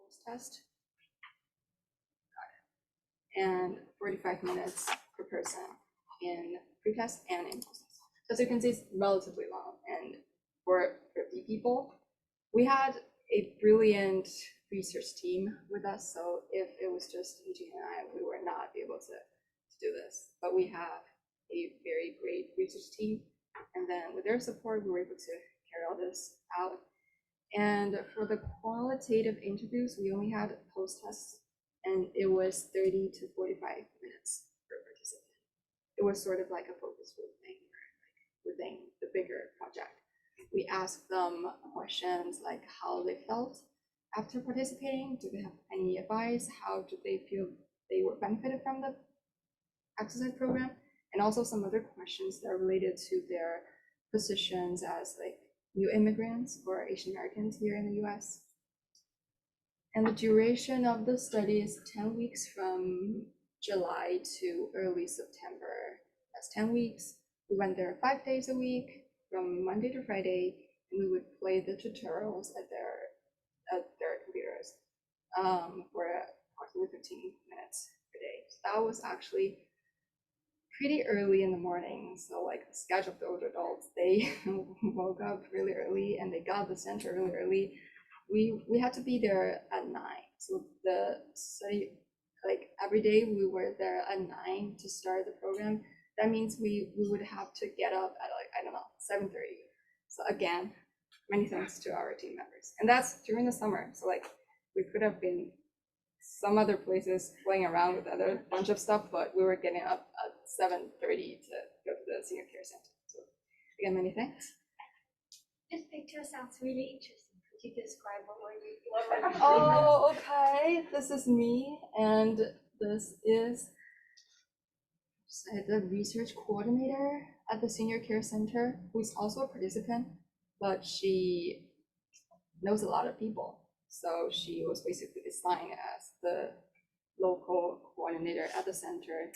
post-test. And 45 minutes per person in pre-test and in post-test. So as you can see, it's relatively long. And for 50 people, we had a brilliant research team with us. So if it was just Eugene and I, we would not be able to do this. But we have a very great research team. And then with their support, we were able to carry all this out. And for the qualitative interviews, we only had post-tests, and it was 30 to 45 minutes per participant. It was sort of like a focus group thing, like within the bigger project. We asked them questions like how they felt after participating. Do they have any advice? How do they feel they were benefited from the exercise program? And also some other questions that are related to their positions as like new immigrants or Asian Americans here in the US. And the duration of the study is 10 weeks from July to early September. That's 10 weeks. We went there 5 days a week from Monday to Friday, and we would play the tutorials at their computers for approximately 15 minutes per day. So that was actually pretty early in the morning. So like the schedule of those adults, they woke up really early and they got the center really early. We had to be there at 9. So the study, like every day we were there at 9 to start the program. That means we would have to get up at like, I don't know, 7:30. So again, many thanks to our team members. And that's during the summer. So like we could have been some other places playing around with other bunch of stuff, but we were getting up at 7:30 to go to the senior care center. So again, many thanks. This picture sounds really interesting. Could you describe what were you? Oh, okay. This is me, and this is the research coordinator at the senior care center, who is also a participant, but she knows a lot of people. So she was basically assigned as the local coordinator at the center.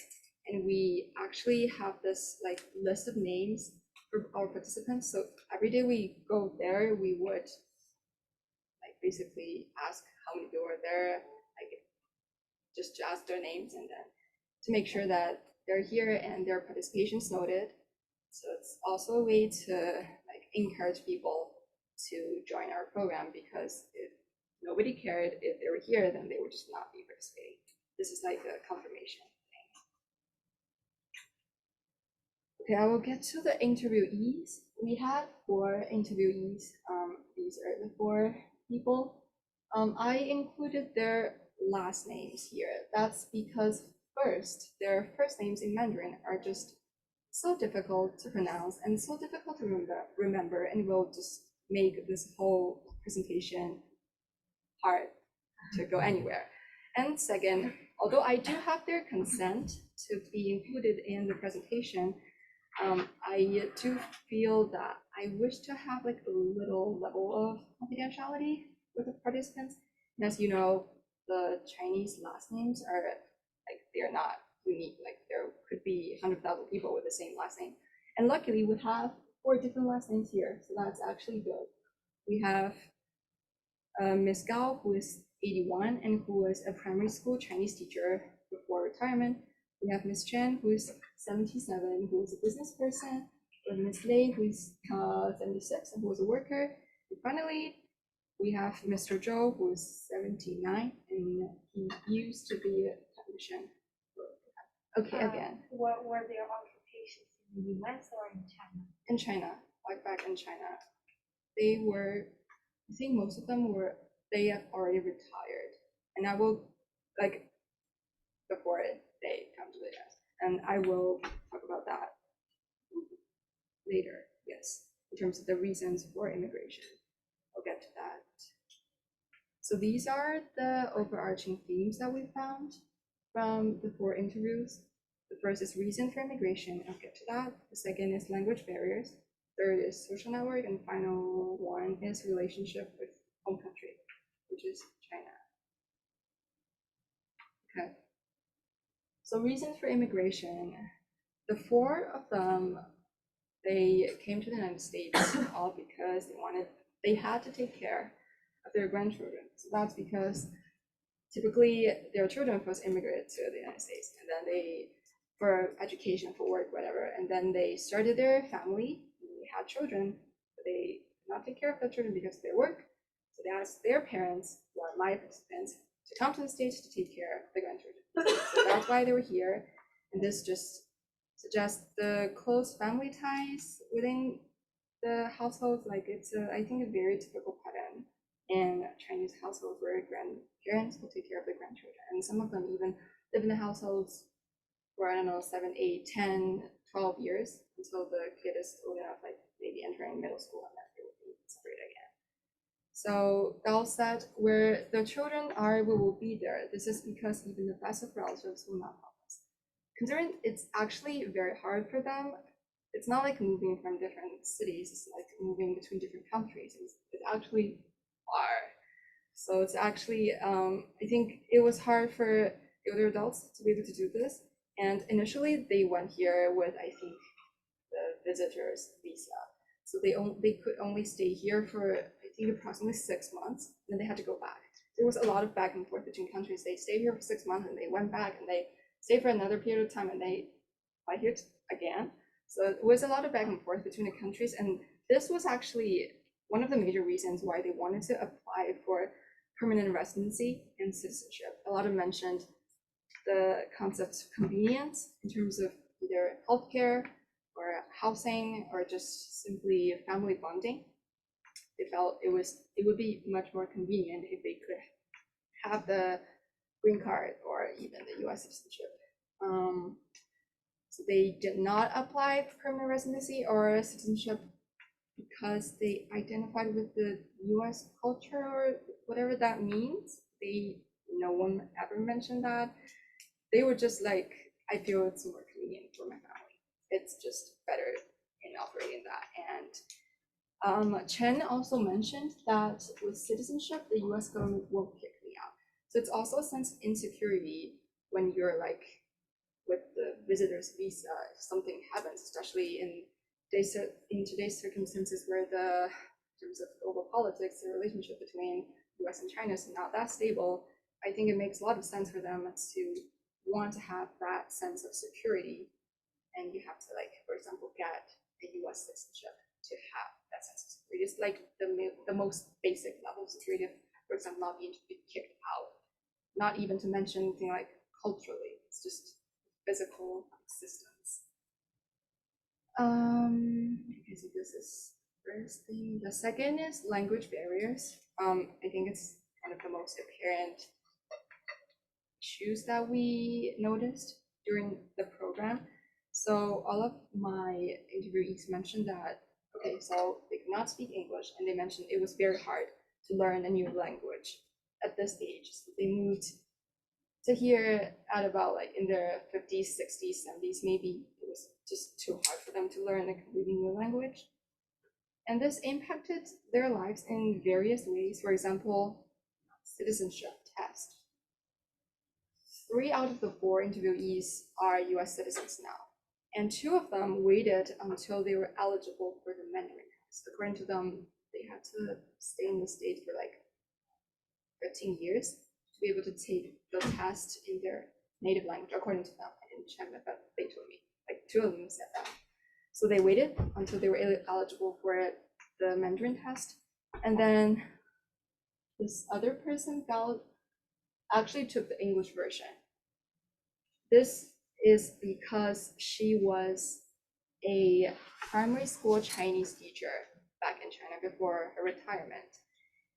And we actually have this like list of names for our participants. So every day we go there, we would like basically ask how many people are there, like just to ask their names, and then to make sure that they're here and their participation's noted. So it's also a way to like encourage people to join our program, because if nobody cared if they were here, then they would just not be participating. This is like a confirmation thing. Okay, I will get to the interviewees. We had 4 interviewees. These are the 4 people. I included their last names here. That's because first, their first names in Mandarin are just so difficult to pronounce and so difficult to remember, and will just make this whole presentation hard to go anywhere. And second, although I do have their consent to be included in the presentation, I do feel that I wish to have like a little level of confidentiality with the participants. And as you know, the Chinese last names are like, they're not unique. Like there could be 100,000 people with the same last name. And luckily we have 4 different last names here. So that's actually good. We have Ms. Gao, who is 81 and who was a primary school Chinese teacher before retirement. We have Ms. Chen, who is 77, who is a business person. We have Ms. Lei, who is 76 and who is a worker. And finally, we have Mr. Zhou, who is 79, and he used to be a technician. Okay, again. What were their occupations in the US or in China? In China, like back in China. They were, I think most of them were, they have already retired. And I will, like, before they come to the US. And I will talk about that later, yes, in terms of the reasons for immigration. I'll get to that. So these are the overarching themes that we found from the 4 interviews. The first is reason for immigration. I'll get to that. The second is language barriers. Third is social network, and final one is relationship with home country, which is China. Okay. So reasons for immigration. The 4 of them, they came to the United States all because they had to take care of their grandchildren. So that's because typically their children first immigrated to the United States, and then they, for education, for work, whatever, and then they started their family, they had children, but they could not take care of their children because of their work. So they asked their parents, who are my participants, to come to the States to take care of the grandchildren. So that's why they were here. And this just suggests the close family ties within the household. Like it's, I think, a very typical pattern in Chinese households where grandparents will take care of the grandchildren. And some of them even live in the households for, I don't know, 7, 8, 10, 12 years until the kid is old enough, like maybe entering middle school, and then they will be separated again. So Gao said, where the children are, we will be there. This is because even the best of relatives will not help us. Considering it's actually very hard for them, it's not like moving from different cities, it's like moving between different countries. It's actually far. So it's actually, I think it was hard for the older adults to be able to do this. And initially they went here with, I think, the visitor's visa. So they could only stay here for, I think, approximately 6 months, and then they had to go back. There was a lot of back and forth between countries. They stayed here for 6 months and they went back, and they stayed for another period of time and they fly here again. So it was a lot of back and forth between the countries, and this was actually one of the major reasons why they wanted to apply for permanent residency and citizenship. A lot of mentioned the concept of convenience in terms of either healthcare or housing or just simply family bonding. They felt it would be much more convenient if they could have the green card or even the US citizenship. So they did not apply for permanent residency or citizenship because they identified with the US culture or whatever that means. No one ever mentioned that. They were just like, I feel it's more convenient for my family. It's just better in operating that. And Chen also mentioned that with citizenship, the US government won't kick me out. So it's also a sense of insecurity when you're like with the visitor's visa, if something happens, especially in today's circumstances where in terms of global politics, the relationship between US and China is not that stable. I think it makes a lot of sense for them to want to have that sense of security, and you have to, like, for example, get a US citizenship to have that sense of security. It's like the most basic level of security, for example, not being kicked out, not even to mention anything like culturally, it's just physical existence. Okay, so this is first thing. The second is language barriers. I think it's one of the most apparent issues that we noticed during the program. So all of my interviewees mentioned that, okay, so they could not speak English, and they mentioned it was very hard to learn a new language at this age. So they moved to here at about like in their 50s, 60s, 70s, maybe it was just too hard for them to learn a completely new language. And this impacted their lives in various ways. For example, citizenship test. 3 out of the 4 interviewees are US citizens now, and 2 of them waited until they were eligible for the Mandarin test. According to them, they had to stay in the States for like 15 years to be able to take the test in their native language, according to them. I didn't check that, but they told me, like 2 of them said that. So they waited until they were eligible for the Mandarin test. And then this other person, Gal, actually took the English version. This is because she was a primary school Chinese teacher back in China before her retirement.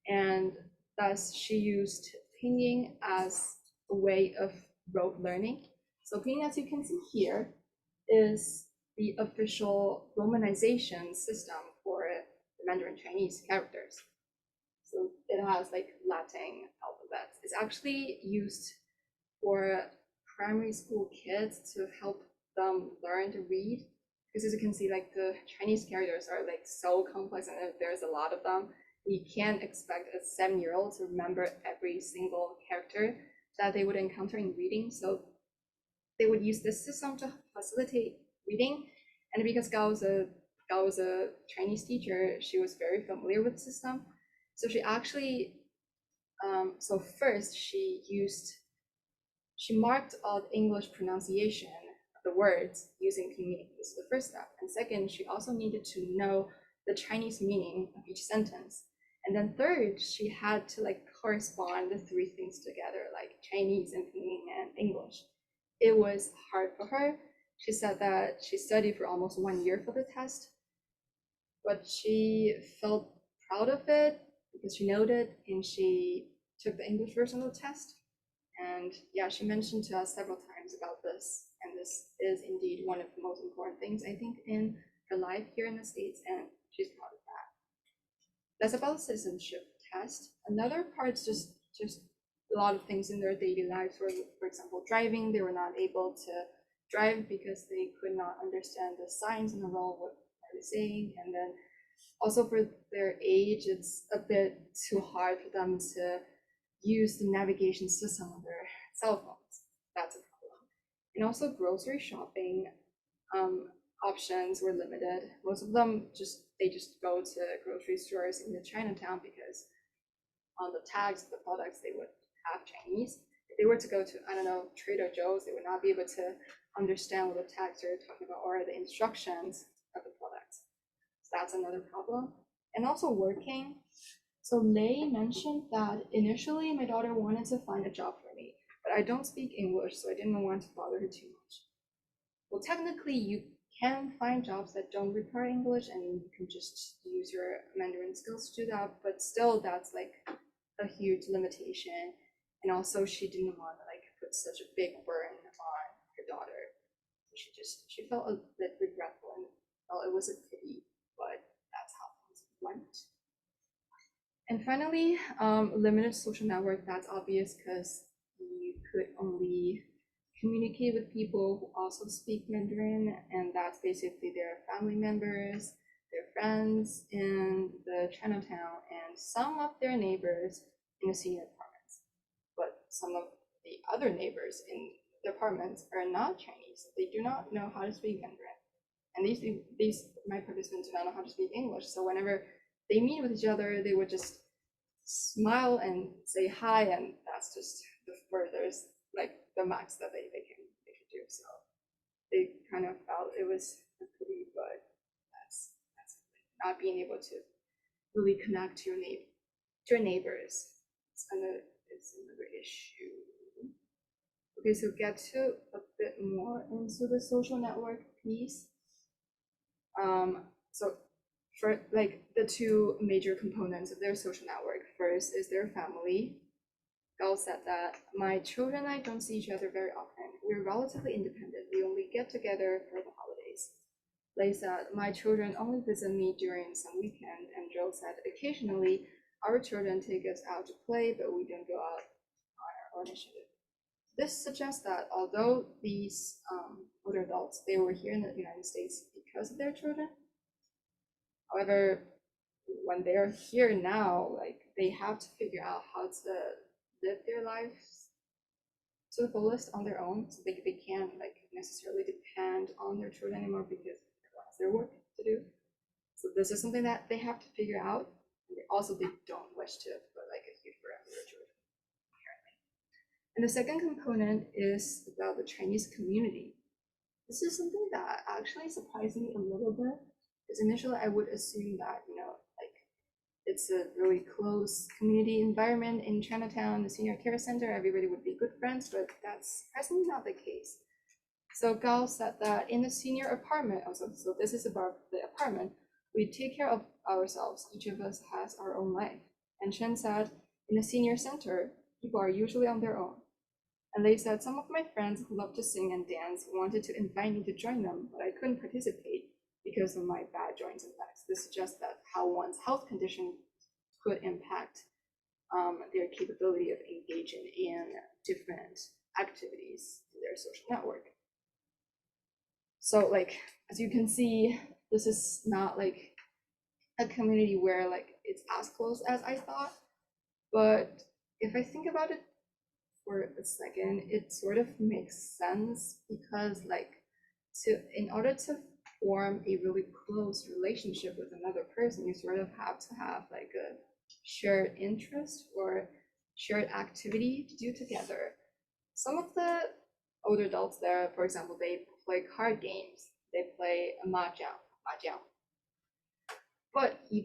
And thus she used Pinyin as a way of rote learning. So Pinyin, as you can see here, is the official romanization system for the Mandarin Chinese characters. So it has like Latin alphabets. It's actually used for primary school kids to help them learn to read, because as you can see, like the Chinese characters are like so complex, and there's a lot of them. You can't expect a 7-year-old to remember every single character that they would encounter in reading. So they would use this system to facilitate reading. And because Gao was a Chinese teacher, she was very familiar with the system. So she actually So first she marked out English pronunciation of the words using pinyin. This is the first step. And second, she also needed to know the Chinese meaning of each sentence. And then third, she had to like correspond the three things together, like Chinese and pinyin and English. It was hard for her. She said that she studied for almost 1 year for the test, but she felt proud of it because she nailed it and she took the English version of the test. And yeah, she mentioned to us several times about this, and this is indeed one of the most important things, I think, in her life here in the States, and she's proud of that. That's about the citizenship test. Another part is just a lot of things in their daily lives. For example, driving, they were not able to drive because they could not understand the signs on the road, what are they saying, and then also for their age, it's a bit too hard for them to use the navigation system on their cell phones. That's a problem. And also grocery shopping options were limited. Most of them just go to grocery stores in the Chinatown because on the tags of the products they would have Chinese. If they were to go to, I don't know, Trader Joe's, they would not be able to understand what the tags are talking about or the instructions of the products. So that's another problem. And also working. So Lei mentioned that initially my daughter wanted to find a job for me, but I don't speak English, so I didn't want to bother her too much. Well, technically, you can find jobs that don't require English, and you can just use your Mandarin skills to do that, but still, that's like a huge limitation. And also, she didn't want to like put such a big burden on her daughter. So she felt a bit regretful and felt it was a pity, but that's how things went. And finally, limited social network, that's obvious because you could only communicate with people who also speak Mandarin, and that's basically their family members, their friends in the Chinatown, and some of their neighbors in the senior apartments. But some of the other neighbors in the apartments are not Chinese. They do not know how to speak Mandarin. And these my participants do not know how to speak English. So whenever they meet with each other, they would just smile and say hi, and that's just the furthest, like the max that they could do. So they kind of felt it was a pity, but that's not being able to really connect to your neighbors. It's another issue. Okay, so get to a bit more into the social network piece. So for like the two major components of their social network, first is their family. Gal said that my children and I don't see each other very often. We're relatively independent. We only get together for the holidays. Lei said my children only visit me during some weekend, and Joe said occasionally our children take us out to play, but we don't go out on our own initiative. This suggests that although these older adults, they were here in the United States because of their children. However, when they're here now, like they have to figure out how to live their lives to the fullest on their own. So they can't like necessarily depend on their children anymore because everyone has their work to do. So this is something that they have to figure out. And they don't wish to put like a huge burden on their children, apparently. And the second component is about the Chinese community. This is something that actually surprised me a little bit, because initially I would assume that, like it's a really close community environment in Chinatown, the senior care center, everybody would be good friends, but that's surprisingly not the case. So Gao said that in the senior apartment also, so this is about the apartment, we take care of ourselves. Each of us has our own life. And Chen said, in the senior center, people are usually on their own. And they said some of my friends who love to sing and dance wanted to invite me to join them, but I couldn't participate because of my bad joints and backs. This suggests that how one's health condition could impact their capability of engaging in different activities in their social network. So like, as you can see, this is not like a community where like it's as close as I thought, but if I think about it for a second, it sort of makes sense because like in order to form a really close relationship with another person, you sort of have to have like a shared interest or shared activity to do together. Some of the older adults there, for example, they play card games, they play mahjong. But you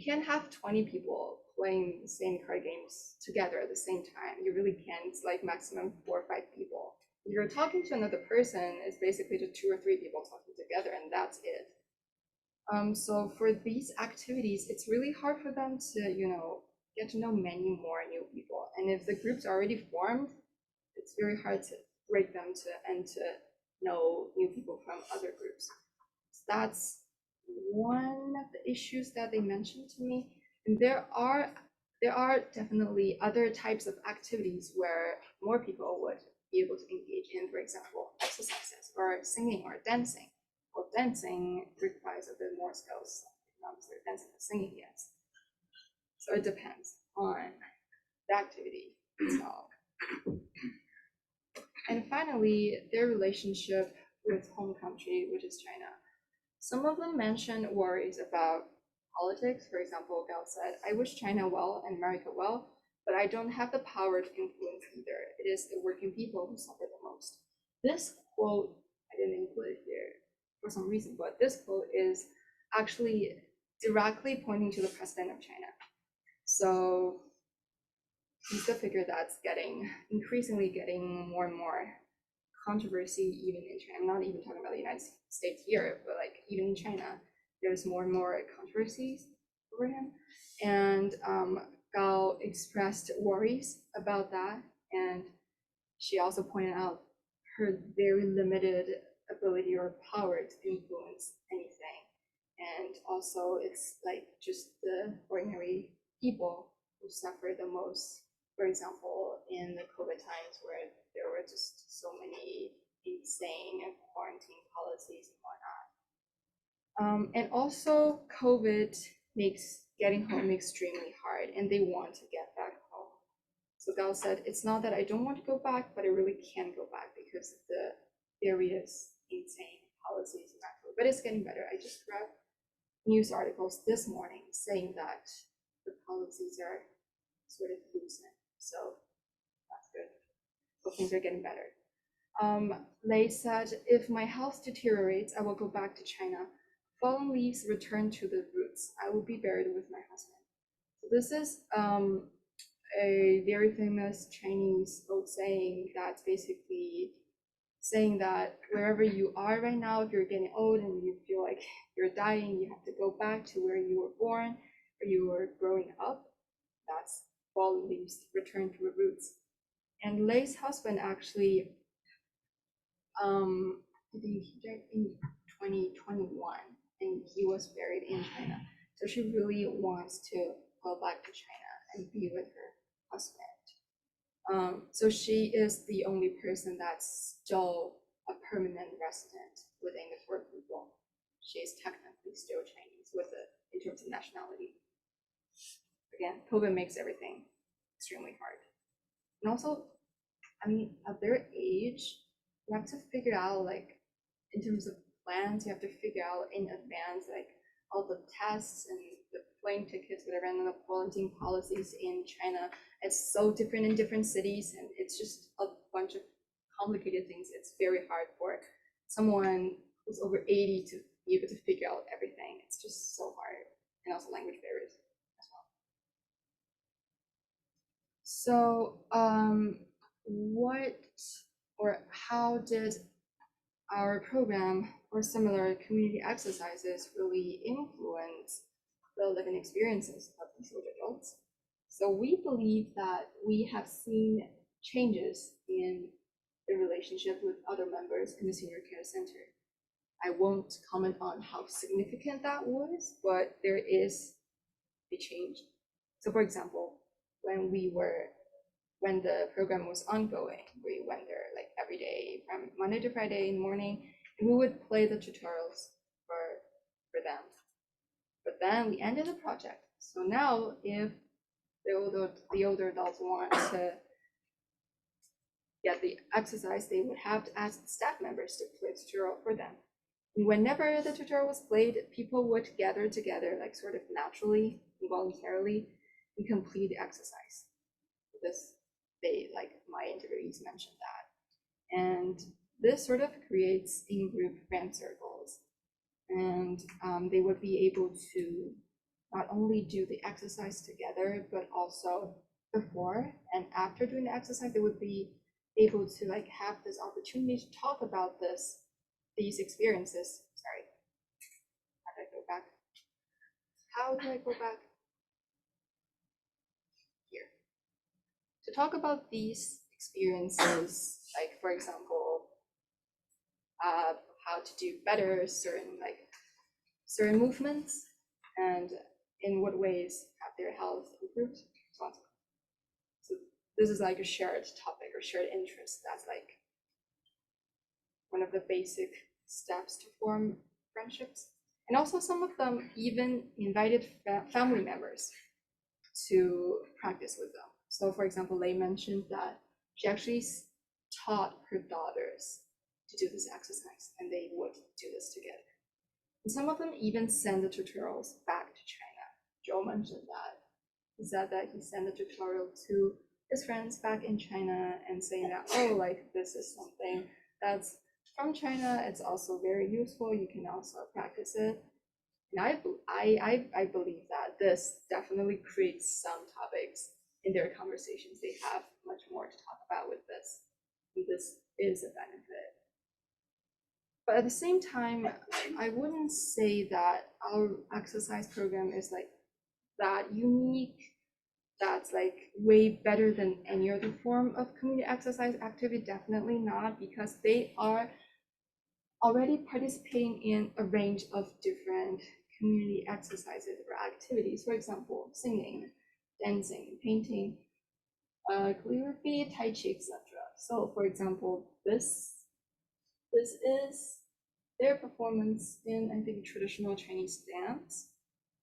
can't have 20 people playing the same card games together at the same time. You really can't. It's like maximum 4 or 5 people. If you're talking to another person, it's basically just 2 or 3 people talking together, and that's it. So for these activities, it's really hard for them to, get to know many more new people. And if the group's already formed, it's very hard to break them to know new people from other groups. So that's one of the issues that they mentioned to me. And there are definitely other types of activities where more people would be able to engage in, for example, exercises or singing or dancing. Well, dancing requires a bit more skills, not necessarily dancing or singing yet. So it depends on the activity itself. And finally, their relationship with home country, which is China. Some of them mentioned worries about politics. For example, Gao said, I wish China well and America well, but I don't have the power to influence either. It is the working people who suffer the most. This quote, I didn't include it here for some reason, but this quote is actually directly pointing to the president of China. So he's the figure that's increasingly getting more and more controversy even in China. I'm not even talking about the United States here, but like even in China, there's more and more controversies over him. And Gao expressed worries about that. And she also pointed out her very limited ability or power to influence anything. And also it's like just the ordinary people who suffer the most. For example, in the COVID times where there were just so many insane quarantine policies and whatnot. And also COVID makes getting home extremely hard and they want to get back home. So Gao said, it's not that I don't want to go back, but I really can't go back because of the various insane policies in that. But it's getting better. I just read news articles this morning saying that the policies are sort of loosened. So that's good. So things are getting better. Lei said, if my health deteriorates, I will go back to China. Fallen leaves return to the roots. I will be buried with my husband. So this is a very famous Chinese old saying that's basically saying that wherever you are right now, if you're getting old and you feel like you're dying, you have to go back to where you were born, or you were growing up. That's fallen leaves return to the roots. And Lei's husband actually, I think he died in 2021, and he was buried in China. So she really wants to go back to China and be with her husband. So she is the only person that's still a permanent resident within the four people. She is technically still Chinese in terms of nationality. Again, COVID makes everything extremely hard. And also, I mean, at their age, you have to figure out, like, in terms of plans, you have to figure out in advance, like, all the tests and the plane tickets, whatever, and the quarantine policies in China. It's so different in different cities, and it's just a bunch of complicated things. It's very hard for someone who's over 80 to be able to figure out everything. It's just so hard, and also language barriers as well. So how did our program or similar community exercises really influence the living experiences of these older adults? So we believe that we have seen changes in the relationship with other members in the senior care center. I won't comment on how significant that was, but there is a change. So for example, when the program was ongoing, we went there like every day from Monday to Friday in the morning, and we would play the tutorials for them. But then we ended the project. So now if the older adults want to get the exercise, they would have to ask the staff members to play the tutorial for them. And whenever the tutorial was played, people would gather together, like sort of naturally, involuntarily, and complete the exercise. my interviewees mentioned that. And this sort of creates in-group friend circles. And they would be able to not only do the exercise together, but also before and after doing the exercise, they would be able to have this opportunity to talk about these experiences. Sorry, how do I go back? How do I go back? Here. To talk about these experiences, like for example, how to do better certain movements, and in what ways have their health improved. So this is like a shared topic or shared interest. That's like one of the basic steps to form friendships. And also some of them even invited family members to practice with them. So for example, Lei mentioned that she actually taught her daughters to do this exercise, and they would do this together. And some of them even send the tutorials back to China. Joe mentioned that. He said that he sent a tutorial to his friends back in China and saying that, oh, this is something that's from China. It's also very useful. You can also practice it. And I believe that this definitely creates some topics in their conversations. They have much more to talk about with this. And this is a benefit. But at the same time, I wouldn't say that our exercise program is that unique, that's way better than any other form of community exercise activity. Definitely not, because they are already participating in a range of different community exercises or activities. For example, singing, dancing, painting, calligraphy, tai chi, etc. So for example, this is their performance in, I think, traditional Chinese dance.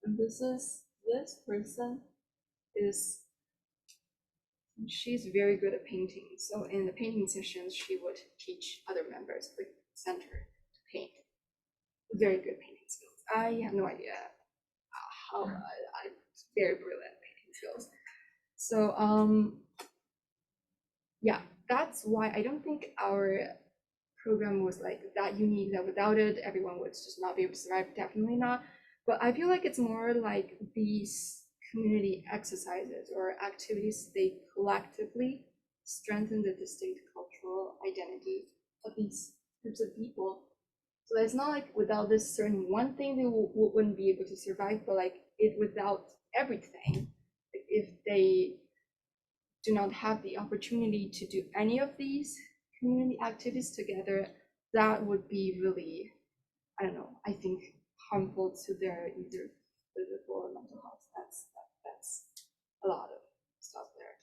And this person she's very good at painting. So in the painting sessions, she would teach other members of the center to paint. Very good painting skills. I have no idea how I'm very brilliant at painting skills. So yeah, that's why I don't think our program was that unique, that without it everyone would just not be able to survive. Definitely not. But I feel like it's more like these community exercises or activities, they collectively strengthen the distinct cultural identity of these groups of people. So it's not like without this certain one thing they wouldn't be able to survive, but without everything, if they do not have the opportunity to do any of these community activities together, that would be really, I don't know, I think harmful to their either physical or mental health. That's a lot of stuff there.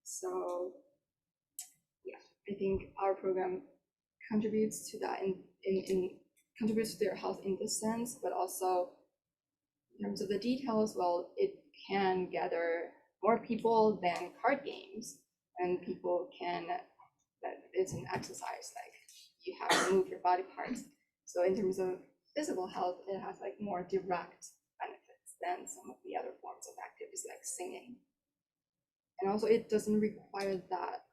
So yeah, I think our program contributes to that in contributes to their health in this sense, but also in terms of the details, well, it can gather more people than card games, and people can, that it's an exercise, you have to move your body parts. So in terms of physical health, it has more direct benefits than some of the other forms of activities like singing. And also it doesn't require that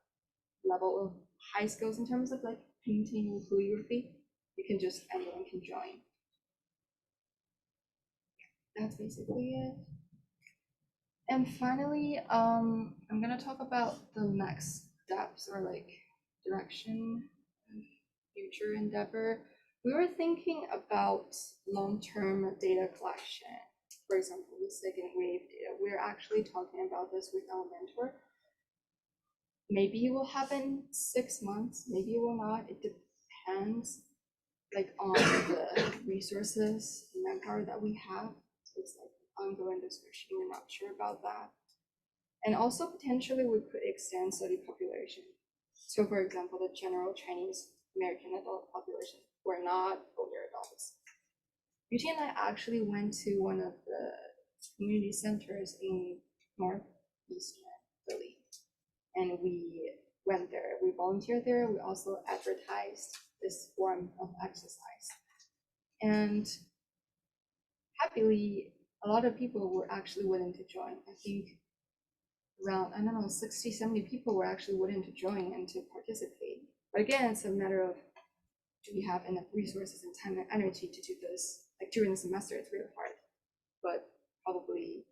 level of high skills in terms of painting or calligraphy. You can just, anyone can join. That's basically it. And finally, I'm gonna talk about the next steps or direction, future endeavor. We were thinking about long-term data collection. For example, the second wave data. We're actually talking about this with our mentor. Maybe it will happen 6 months, maybe it will not. It depends on the resources and manpower that we have. So it's ongoing discussion. We're not sure about that. And also potentially we could extend study population. So for example, the general Chinese American adult population who are not older adults. Yuti and I actually went to one of the community centers in northeastern Philly, and we went there. We volunteered there. We also advertised this form of exercise. And happily, a lot of people were actually willing to join. I think around, I don't know, 60, 70 people were actually willing to join and to participate. But again, it's a matter of, do we have enough resources and time and energy to do this? Like during the semester, it's really hard, but probably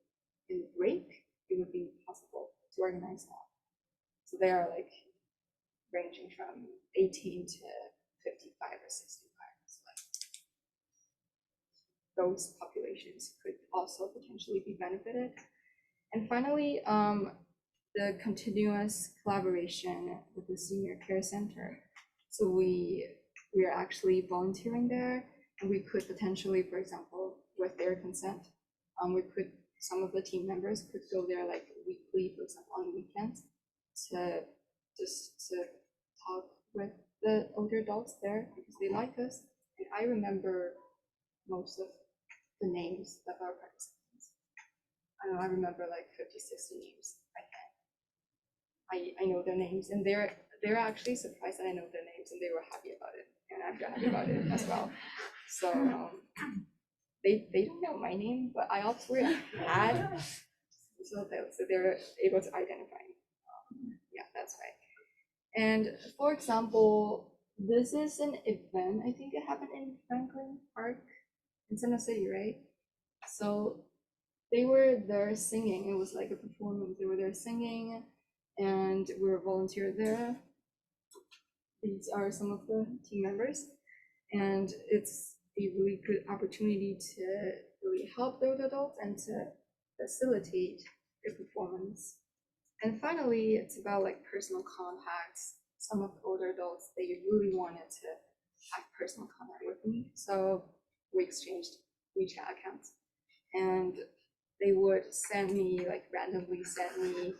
in the break, it would be possible to organize that. So they are like ranging from 18 to 55 or 65. So like those populations could also potentially be benefited. And finally, the continuous collaboration with the Senior Care Center. So we are actually volunteering there, and we could potentially, for example, with their consent, some of the team members could go there like weekly, for example, on weekends, to talk with the older adults there because they like us. And I remember most of the names of our participants. I remember like 50, 60 names. I know their names, and they're actually surprised that I know their names, and they were happy about it, and I'm happy about it as well. So they don't know my name, but I also had, so they're able to identify me. Yeah, that's right. And for example, this is an event, I think it happened in Franklin Park in Center City, right? So they were there singing. It was like a performance. They were there singing, and we were volunteered there. These are some of the team members, and it's a really good opportunity to really help those adults and to facilitate their performance. And finally, it's about like personal contacts. Some of the older adults, they really wanted to have personal contact with me, so we exchanged WeChat accounts, and they would randomly send me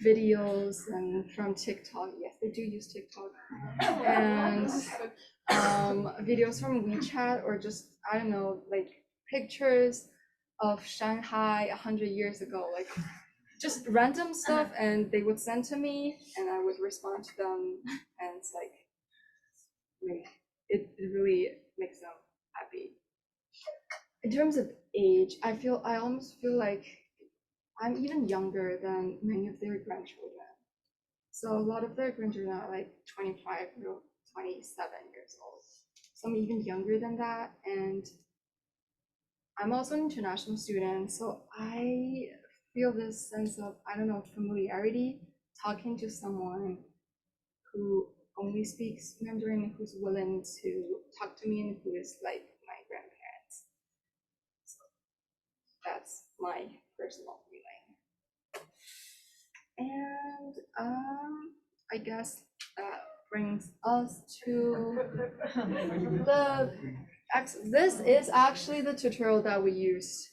videos and from TikTok. Yes, they do use TikTok, and videos from WeChat, or just, I don't know, like pictures of Shanghai 100 years ago, like just random stuff, and they would send to me, and I would respond to them, and it's like, it really makes them happy. In terms of age, I almost feel like I'm even younger than many of their grandchildren. So a lot of their grandchildren are like 25 or 27 years old. So I'm even younger than that. And I'm also an international student. So I feel this sense of, I don't know, familiarity talking to someone who only speaks Mandarin, who's willing to talk to me, and who is like my grandparents. So that's my personal feeling. And I guess that brings us to this is actually the tutorial that we used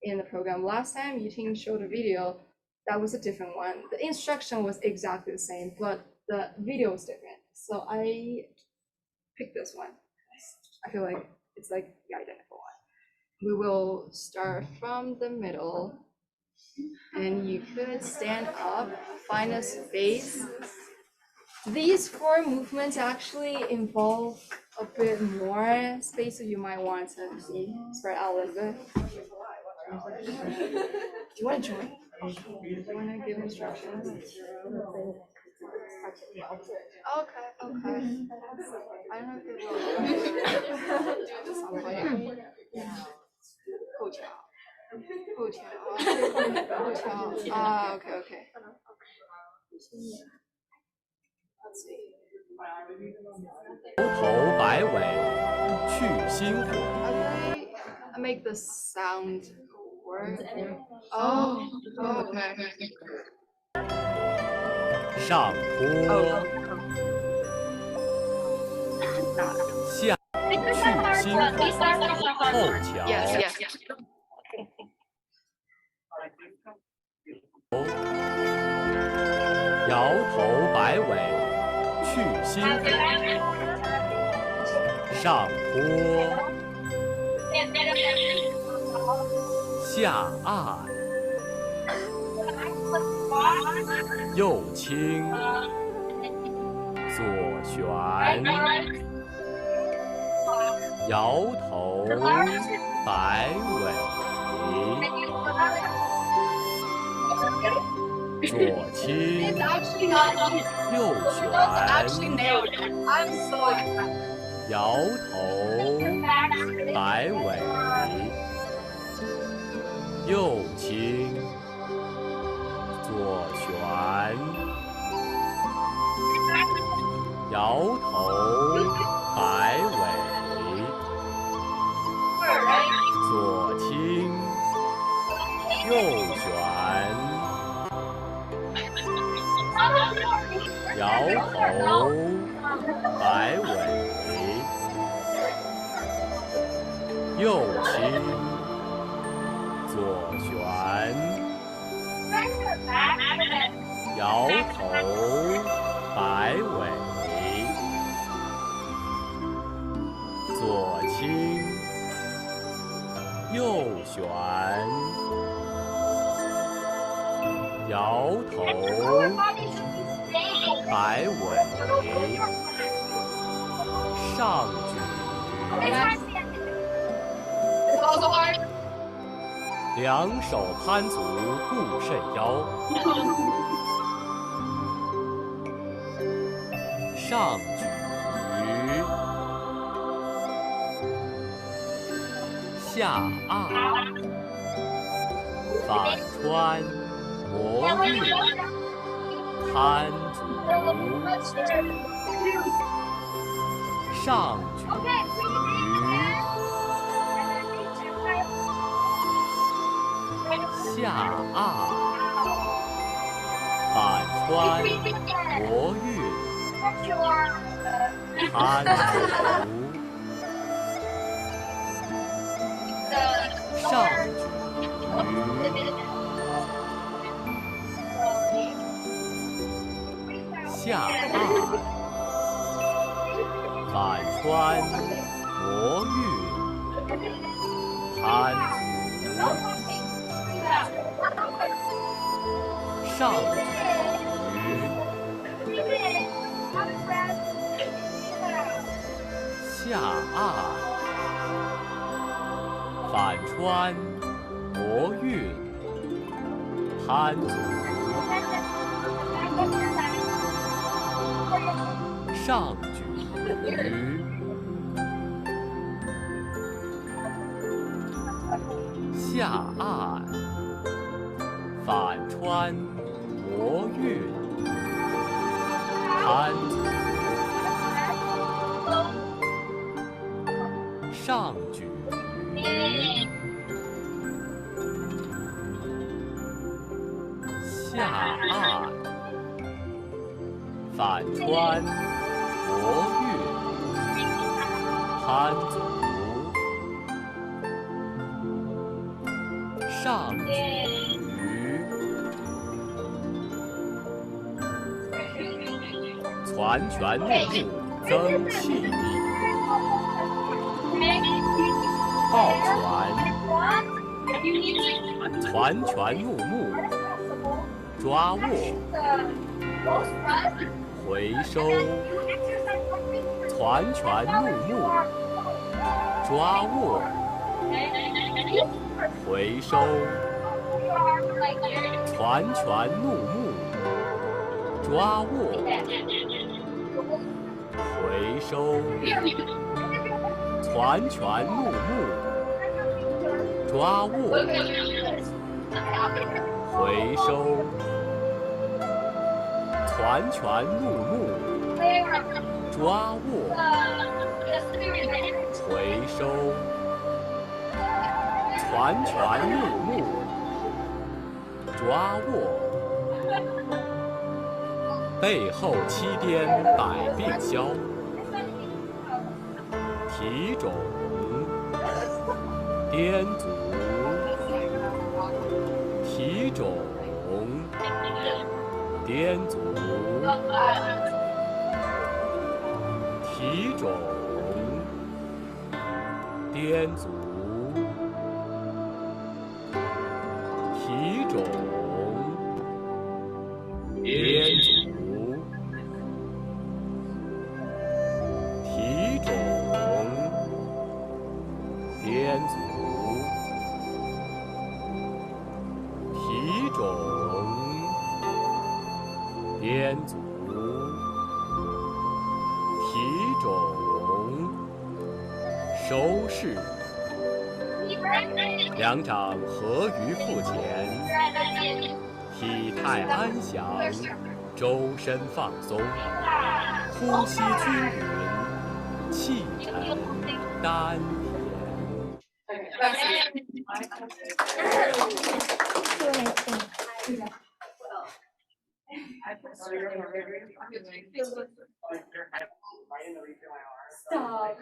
in the program. Last time Yiting showed a video, that was a different one. The instruction was exactly the same, but the video was different. So I picked this one. I feel like it's like the identical one. We will start from the middle, and you could stand up, find a space. These 4 movements actually involve a bit more space, so you might want to spread out a little bit. Do you want to join? Do you want to give instructions? Okay. I don't know if they will do this on play. Okay. Let's see. 头摆尾，去心火。 I make the sound work. Oh, okay. 上坡，下去心火，后桥， Yes. 摇头摆尾，去心火。上坡，下按，右倾，左旋，摇头摆尾。左倾 It's actually not easy. 右 You guys actually 旋， nailed it. I'm so impressed. 摇头，摆尾，右倾，左旋，摇头，摆尾，左倾，右旋，摇头，摆尾。右倾，左旋，摇头，摆尾，左倾，右旋，摇头，摆尾，上举。It's also hard. 两手攀足固肾腰，上举，下按，反穿，磨玉，攀足，上举。下按，反穿，磨玉，攀足，上举，下按，反穿，磨玉，攀足。上举，下按，反穿，磨玉，攀足，上举，下按，反穿，磨玉，攀足，上举，下按，反穿，磨玉，攀足，上举。攒拳怒目，增气力。抱拳，攒拳怒目，抓握，回收。攒拳怒目，抓握，回收。攒拳怒目，抓握。回收，攒拳怒目，抓握，回收，攒拳怒目，抓握，回收，攒拳怒目，抓握。背后七颠百病消，提踵，颠足，提踵，颠足，提踵，颠足，提踵，颠足。颠足，提踵，编组，体种，收视。两掌合于腹前，体态安详，周身放松，呼吸均匀，气沉丹田。Stop.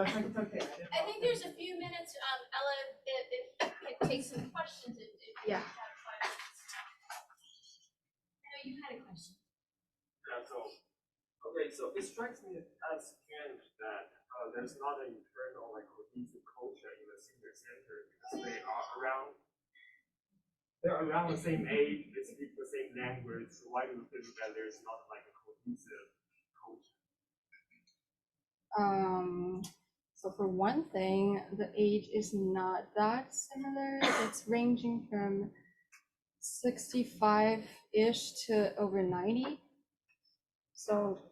I think there's a few minutes, Ella, if you could take some questions if you Yeah. have questions. I know you had a question. So it strikes me as strange that there's not an internal cohesive culture in the senior center because they're around the same age, they speak the same language. So why do you think that there's not a cohesive culture? So for one thing, the age is not that similar. It's ranging from 65-ish to over 90. So,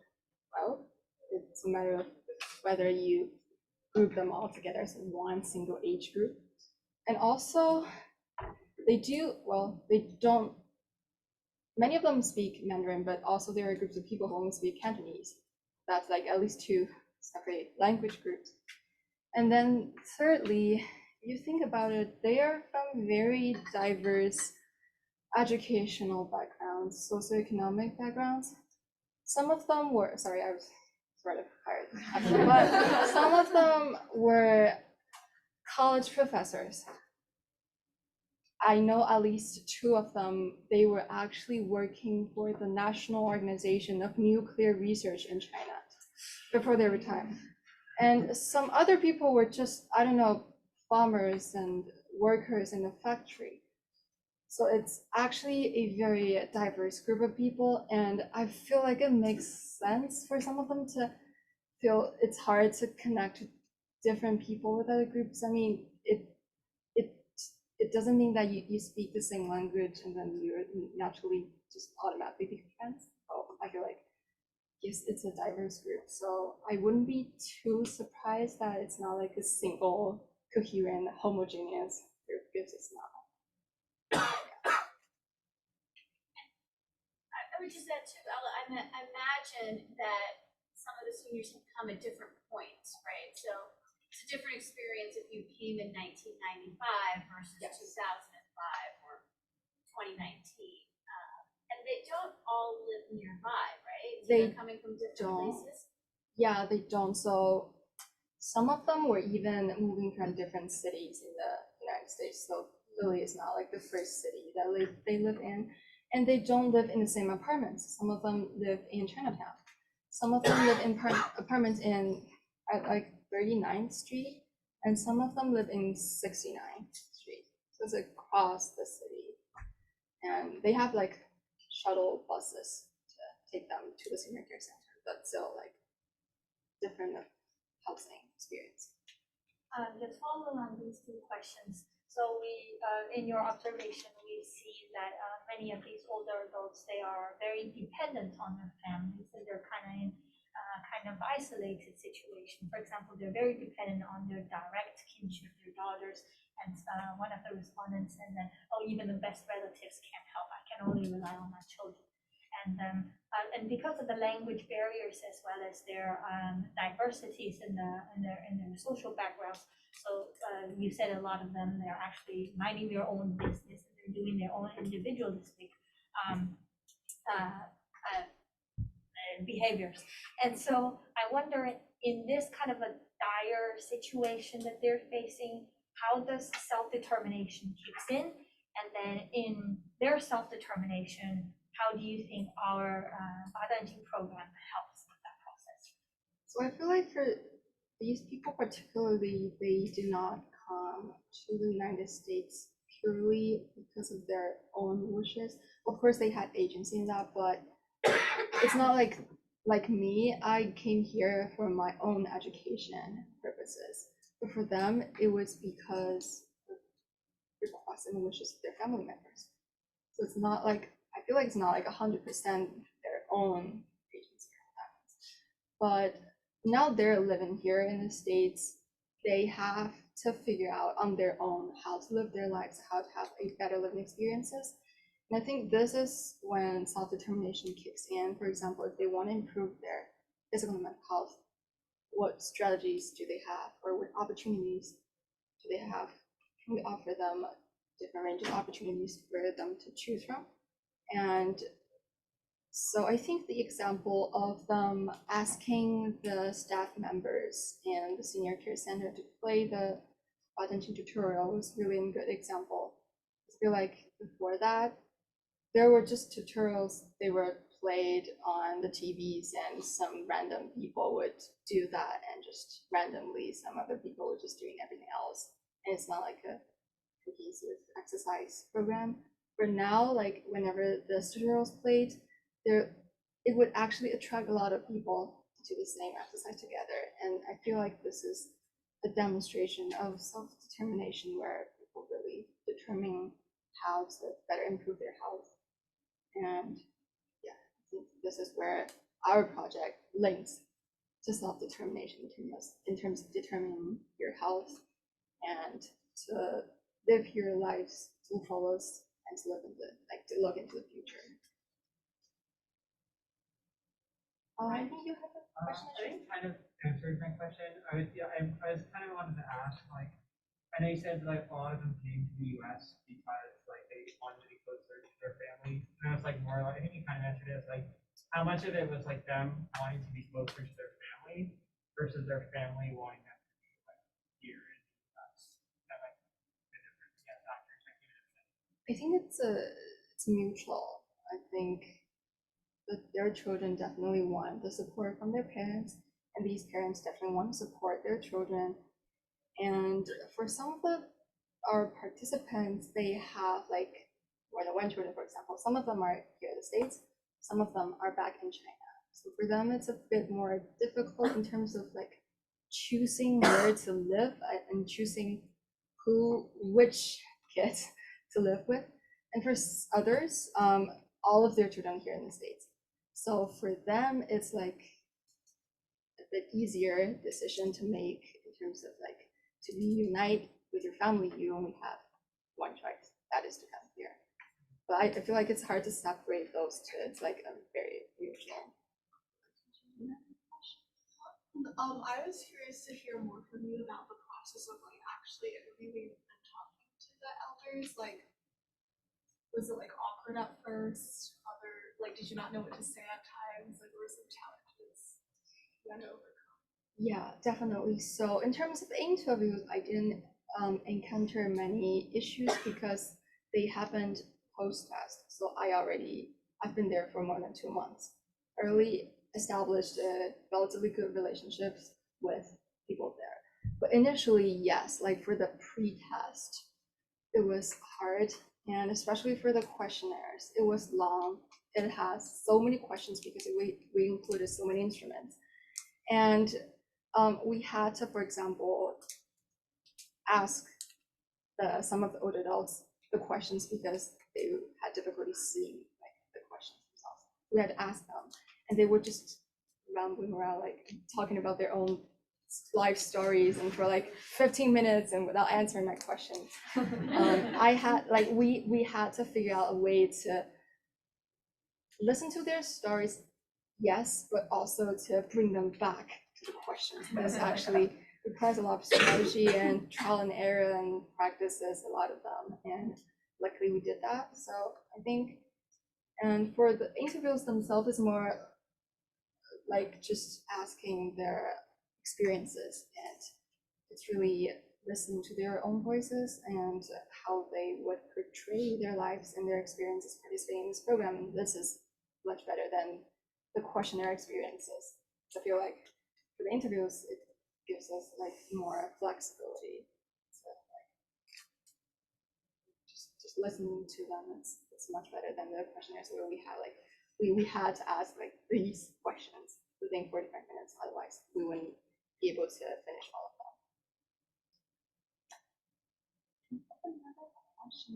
well, it's a matter of whether you group them all together as one single age group. And also, many of them speak Mandarin, but also there are groups of people who only speak Cantonese. That's at least 2 separate language groups. And then thirdly, you think about it, they are from very diverse educational backgrounds, socioeconomic backgrounds. Some of them were, sorry, I was sort of tired, but some of them were college professors. I know at least 2 of them, they were actually working for the National Organization of Nuclear Research in China before they retired. And some other people were just, I don't know, farmers and workers in a factory. So it's actually a very diverse group of people, and I feel like it makes sense for some of them to feel it's hard to connect to different people with other groups. I mean, it doesn't mean that you speak the same language and then you're naturally just automatically become friends. So I feel like, yes, it's a diverse group. So I wouldn't be too surprised that it's not like a single, coherent, homogeneous group, because it's not. I would just add too, Ella, I imagine that some of the seniors have come at different points, right? So it's a different experience if you came in 1995 versus 2005 or 2019. And they don't all live nearby, right? So they're coming from different places. Yeah, they don't. So some of them were even moving from different cities in the United States. So Philly is not like the first city that they live in. And they don't live in the same apartments. Some of them live in Chinatown. Some of them live in apartments at 39th Street, and some of them live in 69th Street. So it's across the city. And they have shuttle buses to take them to the senior care center, but still different housing experience. Just following on these 2 questions. So we, in your observation, we see that many of these older adults, they are very dependent on their families, and they're kind of isolated situation. For example, they're very dependent on their direct kinship, their daughters, and one of the respondents said that, oh, even the best relatives can't help. I can only rely on my children. And because of the language barriers as well as their diversities in their social backgrounds, so you said a lot of them, they're actually minding their own business and they're doing their own individualistic behaviors. And so I wonder, in this kind of a dire situation that they're facing, how does self-determination kicks in? And then in their self-determination, how do you think our Badaanjing program helps with that process? So I feel like for these people particularly, they do not come to the United States purely because of their own wishes. Of course, they had agency in that, but it's not like me. I came here for my own education purposes. But for them, it was because of requests and wishes of their family members. So it's not like I feel like it's not like 100% their own agency, but now they're living here in the States, they have to figure out on their own how to live their lives, how to have a better living experiences. And I think this is when self-determination kicks in. For example, if they want to improve their physical and mental health, what strategies do they have, or what opportunities do they have? Can we offer them a different range of opportunities for them to choose from? And so I think the example of them asking the staff members in the senior care center to play the attention tutorial was really a good example. I feel like before that, there were just tutorials, they were played on the TVs, and some random people would do that, and just randomly some other people were just doing everything else. And it's not like a cohesive exercise program. For now, like whenever the tutorials played, it would actually attract a lot of people to do the same exercise together. And I feel like this is a demonstration of self-determination, where people really determine how to better improve their health. And yeah, I think this is where our project links to self-determination in terms of determining your health and to live your lives to the fullest, and to look into the future. I think you have a question. I think kind of answered my question. I was kind of wanted to ask, like, I know you said like a lot of them came to the US because like they wanted to be closer to their family. And I was like more like, I think you kind of answered it as like how much of it was like them wanting to be closer to their family versus their family wanting them to be like here in the US. That like the difference, yeah, factors that give it a sense. I think it's mutual. I think that their children definitely want the support from their parents, and these parents definitely want to support their children. And for some of our participants, they have like more than one children, for example. Some of them are here in the States, some of them are back in China. So for them, it's a bit more difficult in terms of like choosing where to live and choosing which kids to live with. And for others, all of their children here in the States. So for them, it's like a bit easier decision to make in terms of like to reunite with your family. You only have one choice, that is to come here. But I feel like it's hard to separate those two. It's like a very mutual. I was curious to hear more from you about the process of like actually interviewing and talking to the elders. Like, was it like awkward at first? Did you not know what to say at times? Like, there were some challenges you had to overcome. Yeah, definitely. So in terms of interviews, I didn't encounter many issues because they happened post-test. So I've been there for more than 2 months. Early established relatively good relationships with people there. But initially, yes, like for the pre-test, it was hard. And especially for the questionnaires, it was long. It has so many questions because we included so many instruments. And we had to, for example, ask some of the older adults the questions because they had difficulty seeing like the questions themselves. We had to ask them, and they were just rambling around, like talking about their own life stories, and for like 15 minutes and without answering my questions. We had to figure out a way to listen to their stories, yes, but also to bring them back to the questions. This actually requires a lot of strategy and trial and error and practices, a lot of them. And luckily we did that. So I think, and for the interviews themselves, is more like just asking their experiences, and it's really listening to their own voices and how they would portray their lives and their experiences participating in this program. And this is much better than the questionnaire experiences. I feel like for the interviews, it gives us like more flexibility. So like just listening to them, it's much better than the questionnaires where we had like we had to ask like these questions within 45 minutes, otherwise we wouldn't be able to finish all of them. Another question.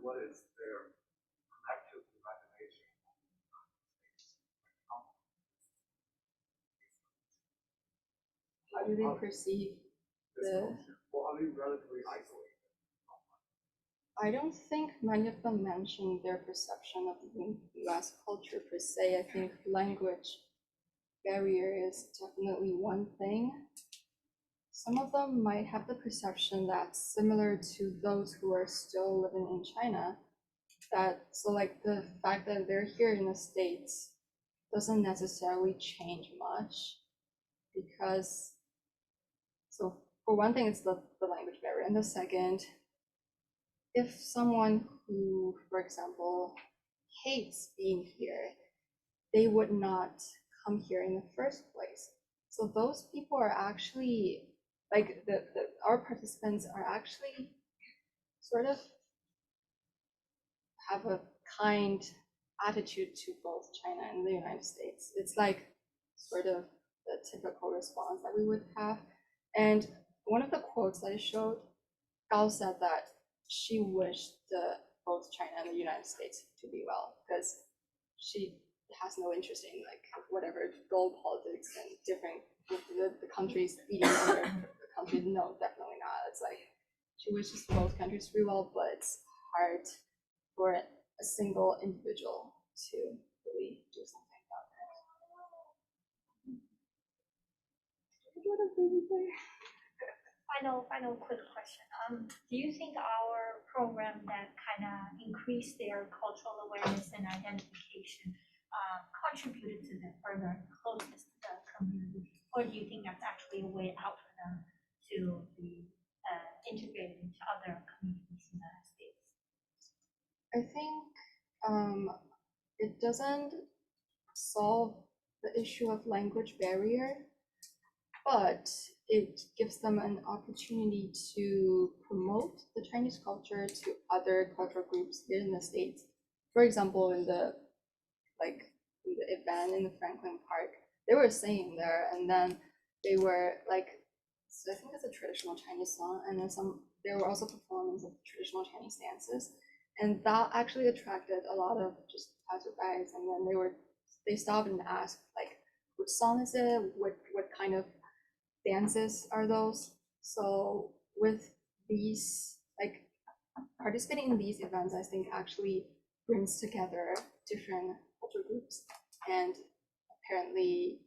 what is their collective imagination? How do they perceive the? Or are they relatively isolated? I don't think many of them mentioned their perception of the US culture per se. I think language barrier is definitely one thing. Some of them might have the perception that's similar to those who are still living in China. So like the fact that they're here in the States doesn't necessarily change much, because, so for one thing, it's the language barrier. And the second, if someone who, for example, hates being here, they would not come here in the first place. So those people are actually, like our participants are actually sort of have a kind attitude to both China and the United States. It's like sort of the typical response that we would have. And one of the quotes that I showed, Gao said that she wished both China and the United States to be well, because she has no interest in like whatever gold politics and different the countries beating other countries. No, definitely not. It's like she wishes both countries to be well, but it's hard for a single individual to really do something about it. Final quick question. Do you think our program that kind of increased their cultural awareness and identification contributed to the further closeness to the community, or do you think that's actually a way out for them to be integrated into other communities in the United States? I think it doesn't solve the issue of language barrier, but it gives them an opportunity to promote the Chinese culture to other cultural groups here in the States. For example, in the event in the Franklin Park, they were singing there, and then they were like, so I think it's a traditional Chinese song, and then they were also performing some traditional Chinese dances, and that actually attracted a lot of just passerbys, and then they stopped and asked like, which song is it? What kind of dances are those? So with these, like participating in these events, I think actually brings together different cultural groups, and apparently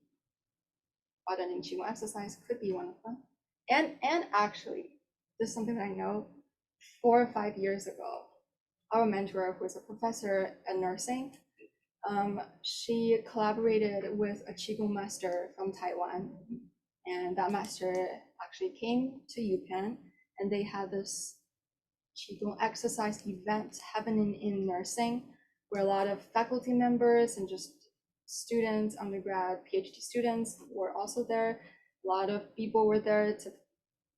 Badan Qigong exercise could be one of them. And actually, this is something that I know, 4 or 5 years ago, our mentor, who is a professor at nursing, she collaborated with a Qigong master from Taiwan, and that master actually came to UPenn, and they had this Qigong exercise event happening in nursing, where a lot of faculty members and just students, undergrad, PhD students were also there. A lot of people were there to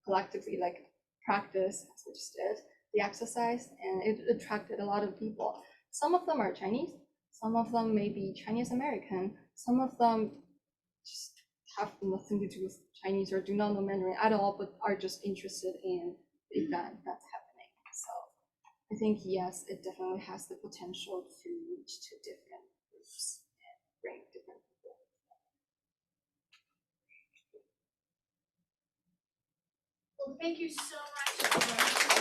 collectively like practice, as we just did, the exercise, and it attracted a lot of people. Some of them are Chinese, some of them may be Chinese American, some of them just have nothing to do with Chinese or do not know Mandarin at all, but are just interested in the event that's happening. So I think, yes, it definitely has the potential to reach to different groups and bring different people. Well, thank you so much.